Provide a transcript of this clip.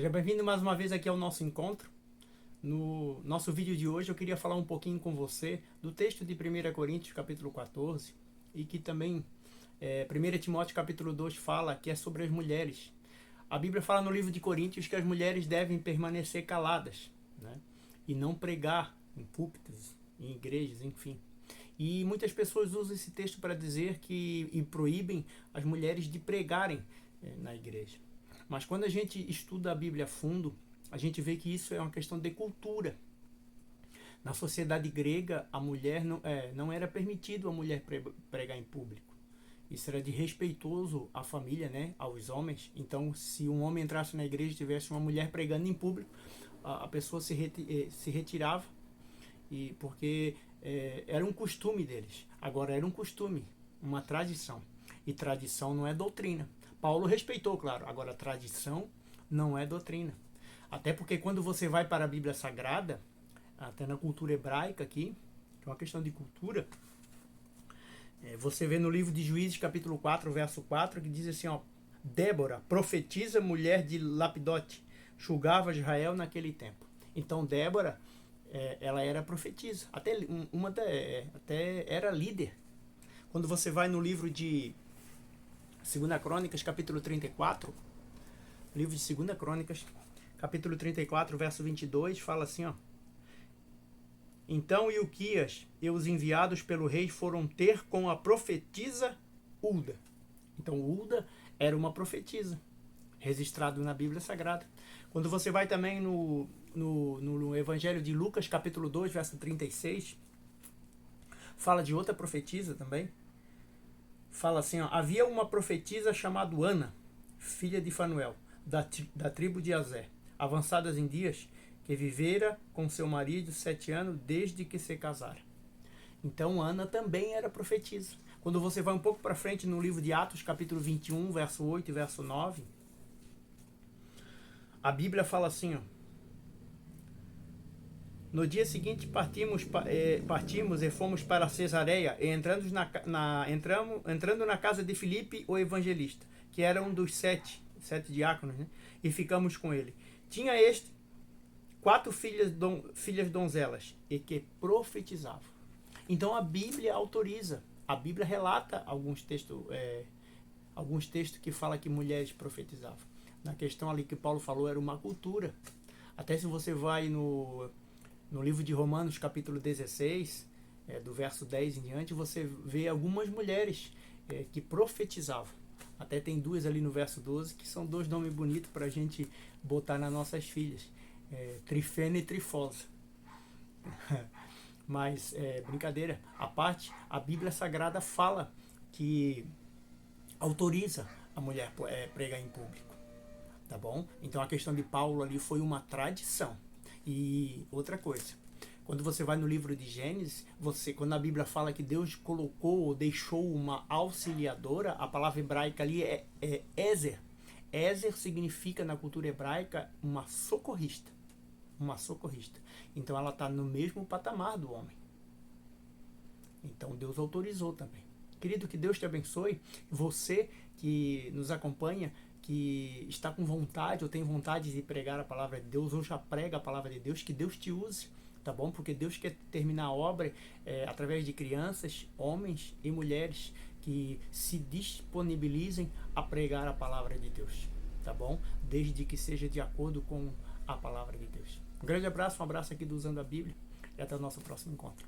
Seja bem-vindo mais uma vez aqui ao nosso encontro. No nosso vídeo de hoje eu queria falar um pouquinho com você do texto de 1 Coríntios capítulo 14 e que também 1 Timóteo capítulo 2 fala que é sobre as mulheres. A Bíblia fala no livro de Coríntios que as mulheres devem permanecer caladas, né? E não pregar em púlpitos, em igrejas, enfim. E muitas pessoas usam esse texto para dizer que proíbem as mulheres de pregarem na igreja. Mas quando a gente estuda a Bíblia a fundo, a gente vê que isso é uma questão de cultura. Na sociedade grega, a mulher não era permitido a mulher pregar em público. Isso era de respeitoso à família, né, aos homens. Então, se um homem entrasse na igreja e tivesse uma mulher pregando em público, a pessoa se retirava, porque era um costume deles. Agora era um costume, uma tradição. E tradição não é doutrina. Paulo respeitou, claro. Agora, tradição não é doutrina. Até porque quando você vai para a Bíblia Sagrada, até na cultura hebraica aqui, que é uma questão de cultura, você vê no livro de Juízes, capítulo 4, verso 4, que diz assim, ó, Débora, profetiza, mulher de Lapidote, julgava Israel naquele tempo. Então, Débora, ela era profetisa, até era líder. Quando você vai no livro de 2 Crônicas, capítulo 34, livro de 2 Crônicas, capítulo 34, verso 22, fala assim, ó. Então Ilquias e os enviados pelo rei foram ter com a profetisa Hulda. Então Hulda era uma profetisa, registrado na Bíblia Sagrada. Quando você vai também no Evangelho de Lucas, capítulo 2, verso 36, fala de outra profetisa também. Fala assim, ó, havia uma profetisa chamada Ana, filha de Fanuel, da tribo de Azer, avançadas em dias, que vivera com seu marido 7 anos desde que se casara. Então Ana também era profetisa. Quando você vai um pouco para frente no livro de Atos, capítulo 21, verso 8 e verso 9, a Bíblia fala assim, ó, no dia seguinte partimos e fomos para Cesareia, e entrando na casa de Filipe, o evangelista, que era um dos sete diáconos, né? E ficamos com ele. Tinha este 4 filhas donzelas, e que profetizavam. Então a Bíblia autoriza, a Bíblia relata alguns textos que falam que mulheres profetizavam. Na questão ali que Paulo falou, era uma cultura. Até se você vai no livro de Romanos, capítulo 16, do verso 10 em diante, você vê algumas mulheres que profetizavam. Até tem 2 ali no verso 12, que são 2 nomes bonitos para a gente botar nas nossas filhas. Trifena e Trifosa. Mas, brincadeira à parte, a Bíblia Sagrada fala que autoriza a mulher pregar em público. Tá bom? Então a questão de Paulo ali foi uma tradição. E outra coisa, quando você vai no livro de Gênesis, quando a Bíblia fala que Deus colocou ou deixou uma auxiliadora, a palavra hebraica ali é Ezer. Ezer significa na cultura hebraica uma socorrista. Uma socorrista. Então ela está no mesmo patamar do homem. Então Deus autorizou também. Querido, que Deus te abençoe. Você que nos acompanha, que está com vontade ou tem vontade de pregar a palavra de Deus, ou já prega a palavra de Deus, que Deus te use, tá bom? Porque Deus quer terminar a obra através de crianças, homens e mulheres que se disponibilizem a pregar a palavra de Deus, tá bom? Desde que seja de acordo com a palavra de Deus. Um grande abraço, um abraço aqui do Usando a Bíblia e até o nosso próximo encontro.